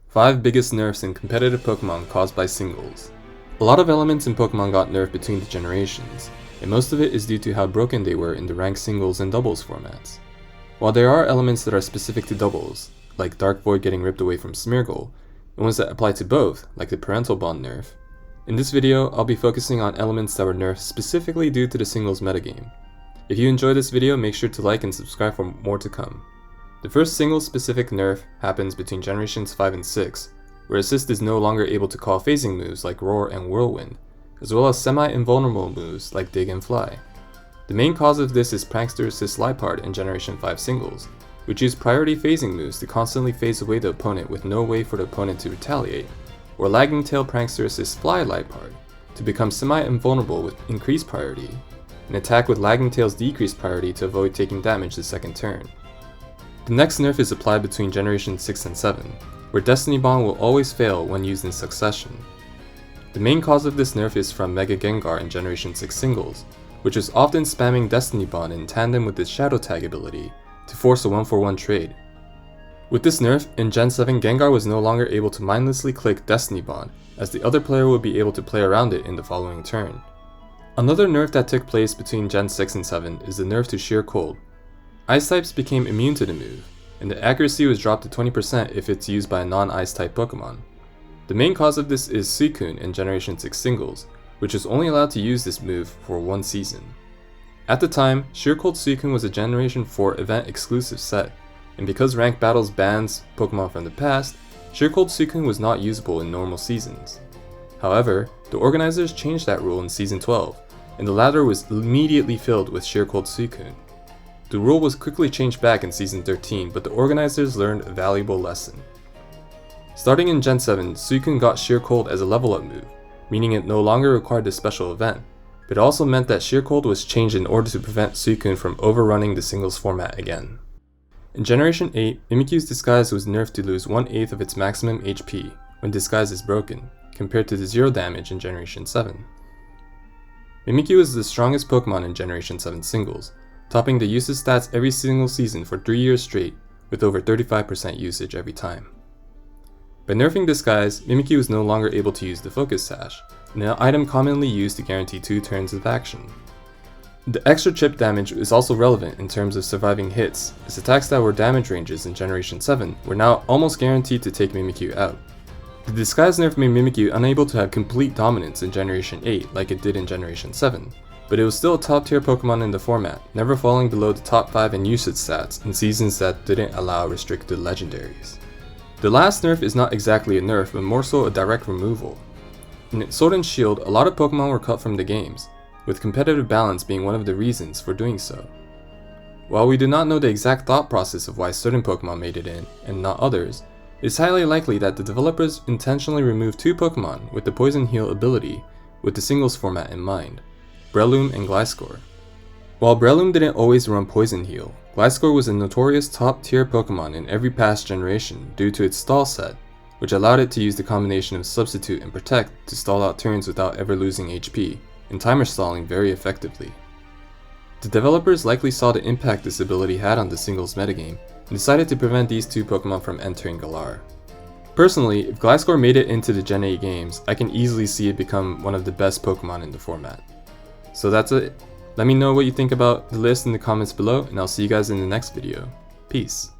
5 biggest nerfs in competitive Pokemon caused by singles. A lot of elements in Pokemon got nerfed between the generations, and most of it is due to how broken they were in the ranked singles and doubles formats. While there are elements that are specific to doubles, like Dark Void getting ripped away from Smeargle, and ones that apply to both, like the Parental Bond nerf, in this video I'll be focusing on elements that were nerfed specifically due to the singles metagame. If you enjoyed this video, make sure to like and subscribe for more to come. The first single specific nerf happens between generations 5 and 6, where Assist is no longer able to call phasing moves like Roar and Whirlwind, as well as semi-invulnerable moves like Dig and Fly. The main cause of this is Prankster Assist Liepard in Generation 5 singles, which use priority phasing moves to constantly phase away the opponent with no way for the opponent to retaliate, or Lagging Tail Prankster Assist Fly Liepard to become semi-invulnerable with increased priority, and attack with Lagging Tail's decreased priority to avoid taking damage the second turn. The next nerf is applied between Generations 6 and 7, where Destiny Bond will always fail when used in succession. The main cause of this nerf is from Mega Gengar in Generation 6 singles, which is often spamming Destiny Bond in tandem with its Shadow Tag ability to force a 1-for-1 trade. With this nerf, in Gen 7 Gengar was no longer able to mindlessly click Destiny Bond, as the other player would be able to play around it in the following turn. Another nerf that took place between Gen 6 and 7 is the nerf to Sheer Cold. Ice types became immune to the move, and the accuracy was dropped to 20% if it's used by a non-Ice type Pokemon. The main cause of this is Suicune in Generation 6 singles, which was only allowed to use this move for one season. At the time, Sheer Cold Suicune was a Generation 4 event exclusive set, and because Ranked Battles bans Pokemon from the past, Sheer Cold Suicune was not usable in normal seasons. However, the organizers changed that rule in Season 12, and the ladder was immediately filled with Sheer Cold Suicune. The rule was quickly changed back in Season 13, but the organizers learned a valuable lesson. Starting in Gen 7, Suicune got Sheer Cold as a level up move, meaning it no longer required this special event, but it also meant that Sheer Cold was changed in order to prevent Suicune from overrunning the singles format again. In Generation 8, Mimikyu's Disguise was nerfed to lose 1/8 of its maximum HP when Disguise is broken, compared to the 0 damage in Generation 7. Mimikyu is the strongest Pokemon in Generation 7 singles, topping the usage stats every single season for 3 years straight, with over 35% usage every time. By nerfing Disguise, Mimikyu is no longer able to use the Focus Sash, an item commonly used to guarantee 2 turns of action. The extra chip damage is also relevant in terms of surviving hits, as attacks that were damage ranges in Generation 7 were now almost guaranteed to take Mimikyu out. The Disguise nerf made Mimikyu unable to have complete dominance in Generation 8 like it did in Generation 7, but it was still a top tier Pokemon in the format, never falling below the top 5 in usage stats in seasons that didn't allow restricted legendaries. The last nerf is not exactly a nerf, but more so a direct removal. In Sword and Shield, a lot of Pokemon were cut from the games, with competitive balance being one of the reasons for doing so. While we do not know the exact thought process of why certain Pokemon made it in, and not others, it is highly likely that the developers intentionally removed 2 Pokemon with the Poison Heal ability with the singles format in mind, Breloom and Gliscor. While Breloom didn't always run Poison Heal, Gliscor was a notorious top tier Pokemon in every past generation due to its stall set, which allowed it to use the combination of Substitute and Protect to stall out turns without ever losing HP, and timer stalling very effectively. The developers likely saw the impact this ability had on the singles metagame, and decided to prevent these 2 Pokemon from entering Galar. Personally, if Gliscor made it into the Gen 8 games, I can easily see it become one of the best Pokemon in the format. So that's it. Let me know what you think about the list in the comments below, and I'll see you guys in the next video. Peace.